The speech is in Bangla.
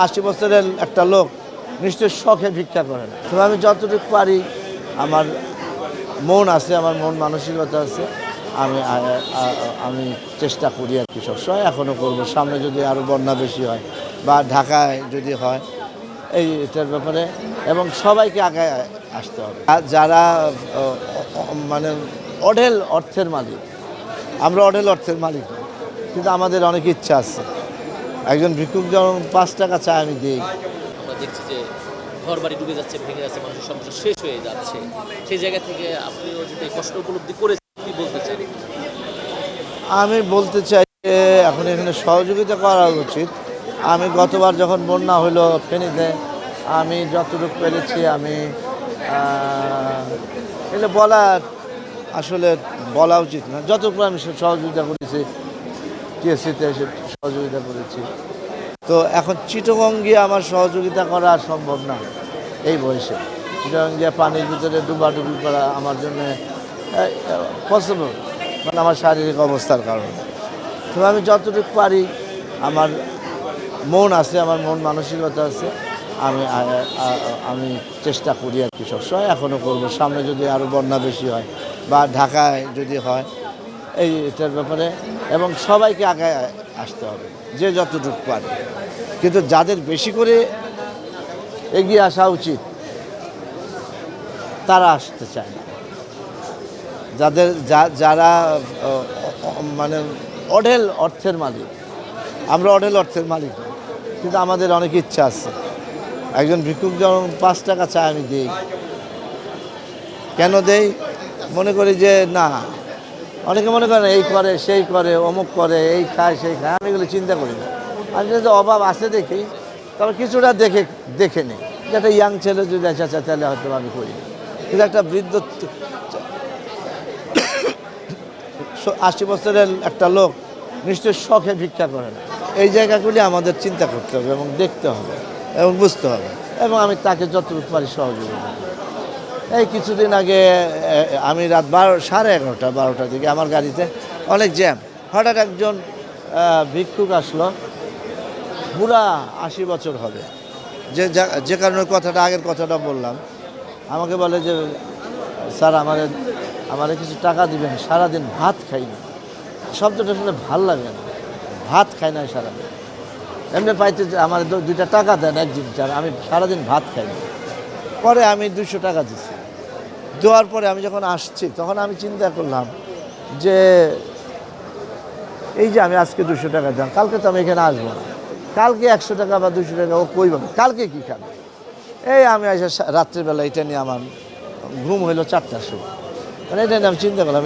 80 বছরের একটা লোক নিশ্চয়ই শখে ভিক্ষা করে না। তবে আমি যতটুকু পারি, আমার মন আছে, আমার মন মানসিকতা আছে, আমি আমি চেষ্টা করি আর কি, সবসময় এখনও করবো। সামনে যদি আরও বন্যা বেশি হয় বা ঢাকায় যদি হয় এটার ব্যাপারে, এবং সবাইকে আগে আসতে হবে। আর যারা মানে অঢেল অর্থের মালিক, আমরা অঢেল অর্থের মালিক, কিন্তু আমাদের অনেক ইচ্ছা আছে। একজন ভিক্ষুক যখন 5 টাকা চায় আমি দিই। আমরা দেখছি যে ঘর বাড়ি ডুবে যাচ্ছে, ভেঙে যাচ্ছে, মানুষের সংসার শেষ হয়ে যাচ্ছে। সেই জায়গা থেকে আপনিও যদি কষ্ট উপলব্ধি করেছেন, কি বলতে চাই? আমি বলতে চাই যে এখন এখানে সহযোগিতা করা উচিত। আমি গতবার যখন বন্যা হলো ফেনীতে, আমি যতটুকু পেরেছি আমি এটা বলা আসলে বলা উচিত না, যতটুকু আমি সহযোগিতা করেছি, টিএসসিতে এসে সহযোগিতা করেছি। তো এখন চিটাগং গিয়ে আমার সহযোগিতা করা সম্ভব না এই বয়সে। চিটাগং গিয়ে পানির ভিতরে ডুবাডুবি করা আমার জন্য পসিবল, মানে আমার শারীরিক অবস্থার কারণে। তো আমি যতটুকু পারি, আমার মন আছে, আমার মন মানসিকতা আছে, আমি আমি চেষ্টা করি আর কি, সবসময় এখনও করবো। সামনে যদি আরও বন্যা বেশি হয় বা ঢাকায় যদি হয় এটার ব্যাপারে, এবং সবাইকে আগে আসতে হবে, যে যতটুকু পারে। কিন্তু যাদের বেশি করে এগিয়ে আসা উচিত তারা আসতে চায় না। যারা মানে অঢেল অর্থের মালিক, আমরা অঢেল অর্থের মালিক, কিন্তু আমাদের অনেক ইচ্ছা আছে। একজন ভিক্ষুক যখন 5 টাকা চায় আমি দিই। কেন দেই? মনে করি যে না, অনেকে মনে করেন এই করে সেই করে, অমুক করে, এই খায় সেই খায়, আমি এগুলো চিন্তা করি না। আমি যদি অভাব আছে দেখি, তবে কিছুটা দেখে নিই। যে একটা ইয়াং ছেলে যদি আসা চায় তাহলে হয়তো আমি করি, কিন্তু একটা বৃদ্ধ 80 বছরের একটা লোক নিশ্চয়ই শখে ভিক্ষা করে না। এই জায়গাগুলি আমাদের চিন্তা করতে হবে এবং দেখতে হবে এবং বুঝতে হবে, এবং আমি তাকে যতটুকু পারি সহযোগিতা করি। এই কিছুদিন আগে আমি রাত 11:30 দিকে আমার গাড়িতে অনেক জ্যাম, হঠাৎ একজন ভিক্ষুক আসলো, পুরা 80 বছর হবে, যে কারণে আগের কথাটা বললাম। আমাকে বলে যে স্যার আমাদের কিছু টাকা দিবেন, সারাদিন ভাত খাই না। শব্দটা শুনে ভাল লাগে না, ভাত খাই না সারাদিন। এমনি পাইতে আমার 2টা টাকা দেন একদিন, স্যার আমি সারাদিন ভাত খাই না। পরে আমি 200 টাকা দিচ্ছি। দেওয়ার পরে আমি যখন আসছি, তখন আমি চিন্তা করলাম যে এই যে আমি আজকে 200 টাকা দিলাম, কালকে তো আমি এখানে আসবো না, কালকে 100 টাকা বা 200 টাকা ও কই পাবে, কালকে কী খাবে। এই আমি এসে রাত্রিবেলা এটা নিয়ে আমার ঘুম হইলো 4টার সময়, মানে এটা নিয়ে আমি চিন্তা করলাম।